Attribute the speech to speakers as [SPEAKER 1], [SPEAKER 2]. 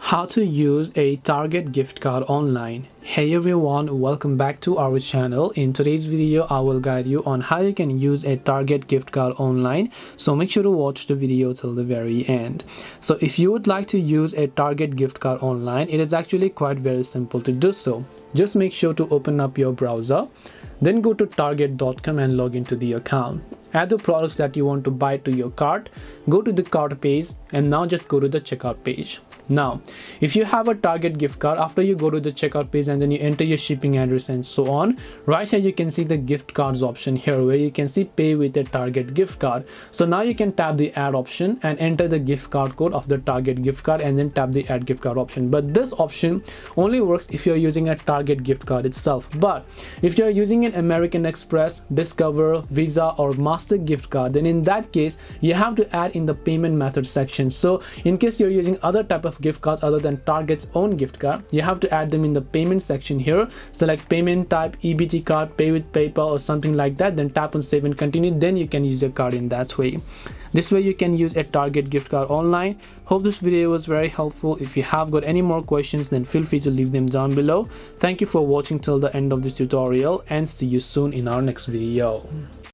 [SPEAKER 1] How to use a Target gift card online. Hey everyone, welcome back to our channel. In today's video I will guide you on how you can use a Target gift card online, so make sure to watch the video till the very end. So if you would like to use a Target gift card online, it is actually quite very simple to do so. Just make sure to open up your browser, then go to target.com and log into the account. Add the products that you want to buy to your cart, go to the cart page, and now just go to the checkout page. Now if you have a Target gift card, after you go to the checkout page and then you enter your shipping address and so on, right here you can see the gift cards option here where you can see pay with a Target gift card. So now you can tap the add option and enter the gift card code of the Target gift card and then tap the add gift card option. But this option only works if you're using a Target gift card itself. But if you're using an American Express, Discover, Visa or Master gift card, then in that case you have to add in the payment method section. So in case you're using other type of gift cards other than Target's own gift card, you have to add them in the payment section here. Select payment type, EBT card, pay with PayPal or something like that, then tap on save and continue. Then you can use your card in that way. This way you can use a Target gift card online. Hope this video was very helpful. If you have got any more questions, then feel free to leave them down below. Thank you for watching till the end of this tutorial and see you soon in our next video.